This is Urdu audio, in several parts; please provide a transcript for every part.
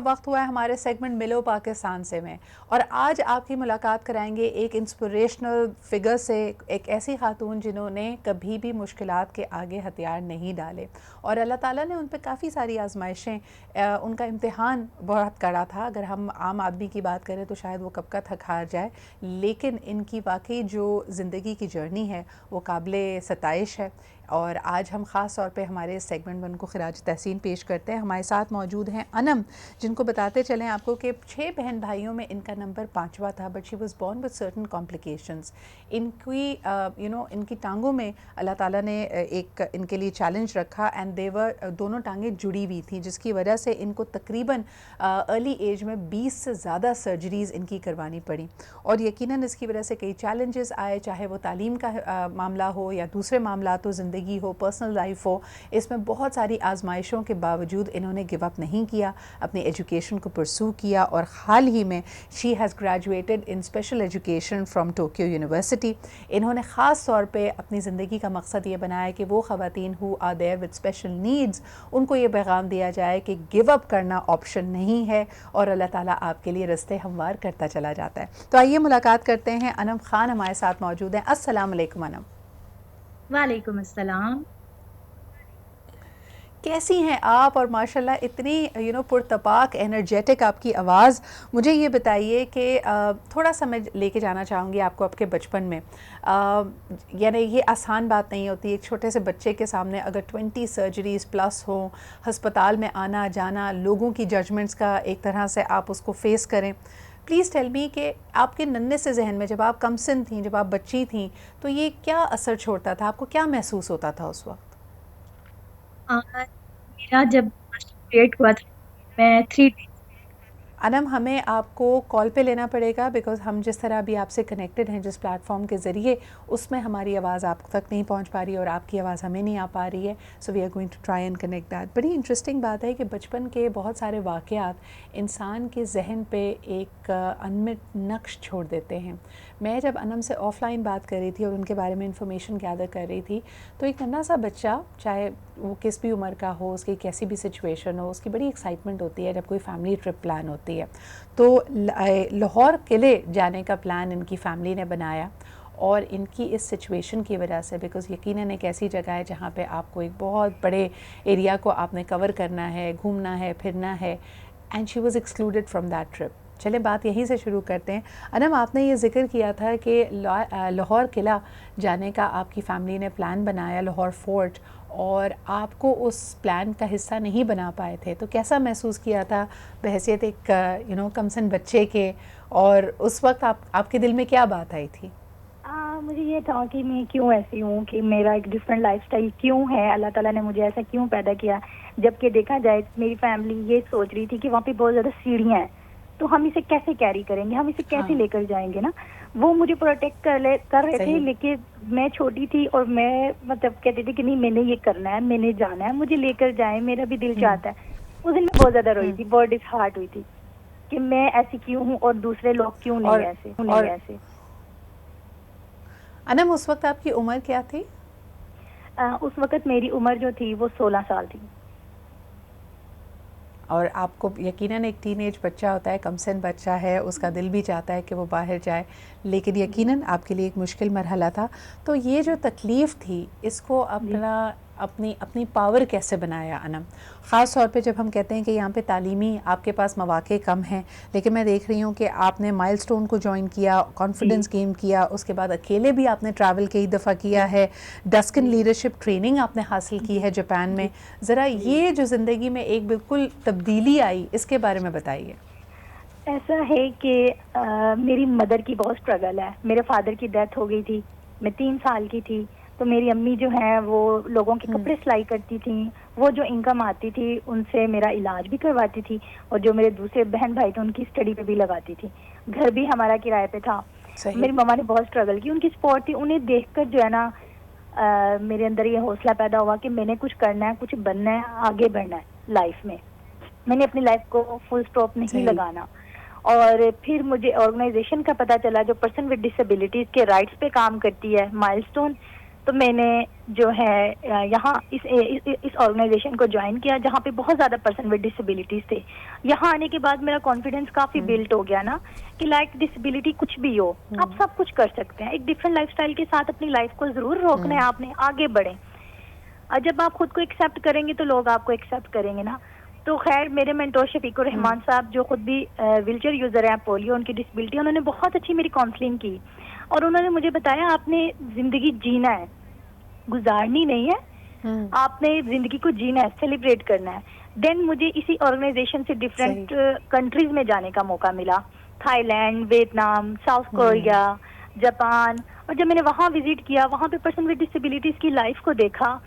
وقت ہوا ہے ہمارے سیگمنٹ ملو پاکستان سے میں، اور آج آپ کی ملاقات کرائیں گے ایک انسپریشنل فگر سے، ایک ایسی خاتون جنہوں نے کبھی بھی مشکلات کے آگے ہتھیار نہیں ڈالے، اور اللہ تعالیٰ نے ان پہ کافی ساری آزمائشیں، ان کا امتحان بہت کڑا تھا. اگر ہم عام آدمی کی بات کریں تو شاید وہ کب کا تھک ہار جائے، لیکن ان کی واقعی جو زندگی کی جرنی ہے وہ قابل ستائش ہے. اور آج ہم خاص طور پہ ہمارے اس سیگمنٹ میں ان کو خراج تحسین پیش کرتے ہیں. ہمارے ساتھ موجود ہیں انم، جن کو بتاتے چلیں آپ کو کہ 6 بہن بھائیوں میں ان کا نمبر 5واں تھا، but she was born with certain complications. ان کی ان کی ٹانگوں میں اللہ تعالیٰ نے ایک ان کے لیے چیلنج رکھا، اینڈ دیور دونوں ٹانگیں جڑی ہوئی تھیں، جس کی وجہ سے ان کو تقریباً ارلی ایج میں 20 سے زیادہ سرجریز ان کی کروانی پڑی. اور یقیناً اس کی وجہ سے کئی چیلنجز آئے، چاہے وہ تعلیم کا معاملہ ہو یا دوسرے معاملات ہو، زندگی ہو، پرسنل لائف ہو. اس میں بہت ساری آزمائشوں کے باوجود انہوں نے گو اپ نہیں کیا، اپنی ایجوکیشن کو پرسو کیا، اور حال ہی میں she has graduated in special education from Tokyo university. انہوں نے خاص طور پہ اپنی زندگی کا مقصد یہ بنایا کہ وہ خواتین who are there with special needs, ان کو یہ پیغام دیا جائے کہ گو اپ کرنا آپشن نہیں ہے، اور اللہ تعالیٰ آپ کے لیے رستے ہموار کرتا چلا جاتا ہے. تو آئیے ملاقات کرتے ہیں. انم خان ہمارے ساتھ موجود ہیں. السلام علیکم انم. وعلیکم السلام. کیسی ہیں آپ؟ اور ماشاءاللہ اتنی پرتپاک انرجیٹک آپ کی آواز. مجھے یہ بتائیے کہ تھوڑا سا میں لے کے جانا چاہوں گی آپ کو آپ کے بچپن میں. یعنی یہ آسان بات نہیں ہوتی ایک چھوٹے سے بچے کے سامنے اگر 20 سرجریز پلس ہوں، ہسپتال میں آنا جانا، لوگوں کی ججمنٹس کا ایک طرح سے آپ اس کو فیس کریں. پلیز ٹیل می کہ آپ کے ننھے سے ذہن میں جب آپ کم سن تھیں، جب آپ بچی تھیں، تو یہ کیا اثر چھوڑتا تھا؟ آپ کو کیا محسوس ہوتا تھا اس وقت؟ میرا جب پیریڈ ہوا تھا میں 3 انم ہمیں آپ کو کال پہ لینا پڑے گا، بیکاز ہم جس طرح بھی آپ سے کنیکٹڈ ہیں جس پلیٹ فارم کے ذریعے، اس میں ہماری آواز آپ تک نہیں پہنچ پا رہی ہے اور آپ کی آواز ہمیں نہیں آ پا رہی ہے. So we are going to try and connect that. بڑی انٹرسٹنگ بات ہے کہ بچپن کے بہت سارے واقعات انسان کے ذہن پہ ایک انمٹ نقش چھوڑ دیتے ہیں. میں جب انم سے آف لائن بات کر رہی تھی اور ان کے بارے میں انفارمیشن گیدر کر رہی تھی، تو ایک ننھا سا بچہ، چاہے وہ کس بھی عمر کا ہو، اس کی کیسی بھی سچویشن ہو، اس کی بڑی ایکسائٹمنٹ ہوتی ہے جب کوئی فیملی ٹرپ پلان ہوتی ہے. تو لاہور قلعے جانے کا پلان ان کی فیملی نے بنایا، اور ان کی اس سچویشن کی وجہ سے، بیکاز یقیناً ایک ایسی جگہ ہے جہاں پہ آپ کو ایک بہت بڑے ایریا کو آپ نے کور کرنا ہے، گھومنا ہے، پھرنا ہے، and she was excluded from that trip. چلیں بات یہیں سے شروع کرتے ہیں. انم، آپ نے یہ ذکر کیا تھا کہ لاہور قلعہ جانے کا آپ کی فیملی نے پلان بنایا، لاہور فورٹ، اور آپ کو اس پلان کا حصہ نہیں بنا پائے تھے. تو کیسا محسوس کیا تھا بحیثیت ایک کم سن بچے کے، اور اس وقت آپ کے دل میں کیا بات آئی تھی؟ مجھے یہ تھا کہ میں کیوں ایسی ہوں، کہ میرا ایک ڈفرینٹ لائف سٹائل کیوں ہے، اللہ تعالیٰ نے مجھے ایسا کیوں پیدا کیا. جبکہ دیکھا جائے میری فیملی یہ سوچ رہی تھی کہ وہاں پہ بہت زیادہ سیڑھیاں ہیں، تو ہم اسے کیسے کیری کریں گے، ہم اسے کیسے ہاں، لے کر جائیں گے نا. وہ مجھے پروٹیکٹ کر رہے تھے، صحیح. لیکن میں چھوٹی تھی اور میں مطلب کہتی تھی کہ نہیں، میں نے یہ کرنا ہے، میں نے جانا ہے، مجھے لے کر جائیں، میرا بھی دل چاہتا ہے. اس دن میں بہت زیادہ روئی تھی، بہت ڈس ہارٹ ہوئی تھی کہ میں ایسی کیوں ہوں اور دوسرے لوگ کیوں اور نہیں ایسے. انم، اس وقت آپ کی عمر کیا تھی؟ اس وقت میری عمر جو تھی وہ 16 سال تھی. اور آپ کو یقیناً ایک ٹین ایج بچہ ہوتا ہے، کم سن بچہ ہے، اس کا دل بھی چاہتا ہے کہ وہ باہر جائے، لیکن جی یقیناً آپ کے لیے ایک مشکل مرحلہ تھا. تو یہ جو تکلیف تھی، اس کو جی اپنی پاور کیسے بنایا انم؟ خاص طور پہ جب ہم کہتے ہیں کہ یہاں پہ تعلیمی آپ کے پاس مواقع کم ہیں، لیکن میں دیکھ رہی ہوں کہ آپ نے مائل سٹون کو جوائن کیا، جی کانفیڈنس گین کیا، اس کے بعد اکیلے بھی آپ نے ٹریول کئی دفعہ کیا ہے، ڈسکن جی لیڈرشپ ٹریننگ آپ نے حاصل کی جی ہے جاپان میں. جی ذرا جی یہ جو زندگی میں ایک بالکل تبدیلی آئی، اس کے بارے میں بتائیے. ایسا ہے کہ میری مدر کی بہت اسٹرگل ہے. میرے فادر کی ڈیتھ ہو گئی تھی، میں 3 سال کی تھی. تو میری امی جو ہیں وہ لوگوں کے کپڑے سلائی کرتی تھیں، وہ جو انکم آتی تھی ان سے میرا علاج بھی کرواتی تھی، اور جو میرے دوسرے بہن بھائی تھے ان کی اسٹڈی پہ بھی لگاتی تھی. گھر بھی ہمارا کرائے پہ تھا. صحیح. میری مما نے بہت اسٹرگل کی، ان کی سپورٹ تھی. انہیں دیکھ کر جو ہے نا میرے اندر یہ حوصلہ پیدا ہوا کہ میں نے کچھ کرنا ہے، کچھ بننا ہے، آگے بڑھنا ہے لائف میں. میں نے اپنی لائف کو فل سٹاپ نہیں صحیح. لگانا. اور پھر مجھے آرگنائزیشن کا پتہ چلا جو پرسن ود ڈسیبلٹیز کے رائٹس پہ کام کرتی ہے، مائل سٹون. تو میں نے جو ہے یہاں اس آرگنائزیشن کو جوائن کیا جہاں پہ بہت زیادہ پرسن ود ڈسیبلٹیز تھے. یہاں آنے کے بعد میرا کانفیڈینس کافی بلٹ ہو گیا نا کہ لائک ڈسیبلٹی کچھ بھی ہو آپ سب کچھ کر سکتے ہیں. ایک ڈفرینٹ لائف اسٹائل کے ساتھ اپنی لائف کو ضرور روکنا ہے آپ نے, آگے بڑھیں. اور جب آپ خود کو ایکسیپٹ کریں گے تو لوگ آپ کو ایکسیپٹ کریں گے نا. تو خیر میرے مینٹور شفیق الرحمان صاحب جو خود بھی ویل چیئر یوزر ہیں, پولیو ان کی ڈسیبلٹی, انہوں نے بہت اچھی میری کاؤنسلنگ کی اور انہوں نے مجھے بتایا آپ نے زندگی جینا ہے, گزارنی نہیں ہے, آپ نے زندگی کو جینا ہے, سیلیبریٹ کرنا ہے. دین مجھے اسی آرگنائزیشن سے ڈفرینٹ کنٹریز میں جانے کا موقع ملا, Thailand, Vietnam, South Korea, Japan. اور جب میں نے وہاں وزٹ کیا, وہاں پہ پرسن ود ڈسیبلٹیز کی لائف کو دیکھا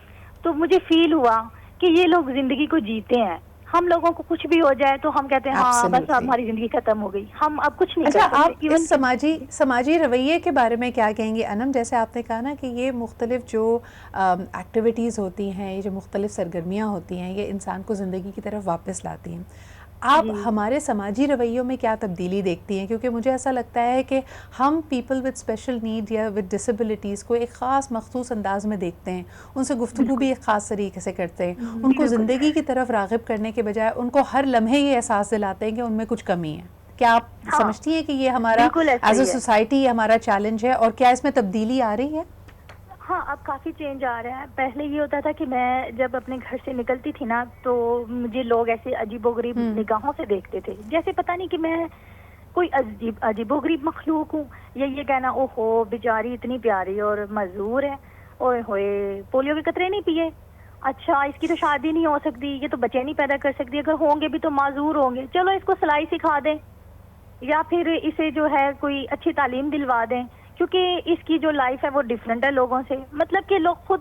تو مجھے فیل ہوا کہ یہ لوگ زندگی کو جیتے ہیں. ہم لوگوں کو کچھ بھی ہو جائے تو ہم کہتے ہیں ہاں بس اب ہماری زندگی ختم ہو گئی, ہم اب کچھ نہیں کر اچھا, سکتے. آپ اس سماجی رویے کے بارے میں کیا کہیں گے انم؟ جیسے آپ نے کہا نا کہ یہ مختلف جو ایکٹیویٹیز ہوتی ہیں, یہ جو مختلف سرگرمیاں ہوتی ہیں, یہ انسان کو زندگی کی طرف واپس لاتی ہیں. آپ ہمارے سماجی رویوں میں کیا تبدیلی دیکھتی ہیں؟ کیونکہ مجھے ایسا لگتا ہے کہ ہم پیپل وتھ اسپیشل نیڈ یا وتھ ڈسیبلٹیز کو ایک خاص مخصوص انداز میں دیکھتے ہیں, ان سے گفتگو بھی ایک خاص طریقے سے کرتے ہیں, ان کو زندگی کی طرف راغب کرنے کے بجائے ان کو ہر لمحے یہ احساس دلاتے ہیں کہ ان میں کچھ کمی ہے. کیا آپ سمجھتی ہیں کہ یہ ہمارا ایز اے سوسائٹی ہمارا چیلنج ہے, اور کیا اس میں تبدیلی آ رہی ہے؟ ہاں اب کافی چینج آ رہا ہے. پہلے یہ ہوتا تھا کہ میں جب اپنے گھر سے نکلتی تھی نا تو مجھے لوگ ایسے عجیب و غریب نگاہوں سے دیکھتے تھے, جیسے پتہ نہیں کہ میں کوئی عجیب و غریب مخلوق ہوں, یا یہ کہنا او ہو بیچاری اتنی پیاری اور معذور ہے, اوئے ہوئے پولیو کے قطرے نہیں پیے, اچھا اس کی تو شادی نہیں ہو سکتی, یہ تو بچے نہیں پیدا کر سکتی, اگر ہوں گے بھی تو معذور ہوں گے, چلو اس کو سلائی سکھا دیں یا پھر اسے جو ہے کوئی اچھی تعلیم دلوا دیں کیونکہ اس کی جو لائف ہے وہ ڈفرینٹ ہے لوگوں سے. مطلب کہ لوگ خود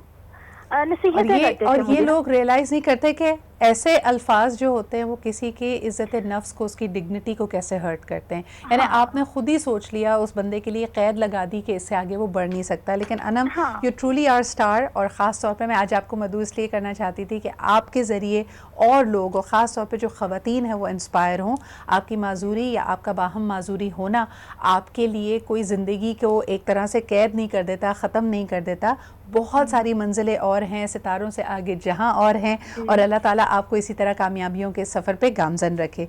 نصیحتیں کرتے تھے. اور یہ لوگ ریئلائز نہیں کرتے کہ ایسے الفاظ جو ہوتے ہیں وہ کسی کی عزت نفس کو, اس کی ڈگنیٹی کو کیسے ہرٹ کرتے ہیں. یعنی آپ نے خود ہی سوچ لیا, اس بندے کے لیے قید لگا دی کہ اس سے آگے وہ بڑھ نہیں سکتا. لیکن انم, یو ٹرولی آر اسٹار. اور خاص طور پہ میں آج آپ کو مدعو اس لیے کرنا چاہتی تھی کہ آپ کے ذریعے اور لوگ, اور خاص طور پہ جو خواتین ہیں وہ انسپائر ہوں. آپ کی معذوری یا آپ کا باہم معذوری ہونا آپ کے لیے کوئی زندگی کو ایک طرح سے قید نہیں کر دیتا, ختم نہیں کر دیتا. بہت ساری منزلیں اور ہیں, ستاروں سے آگے جہاں اور ہیں, اور اللہ تعالیٰ آپ کو اسی طرح کامیابیوں کے سفر پہ گامزن رکھے.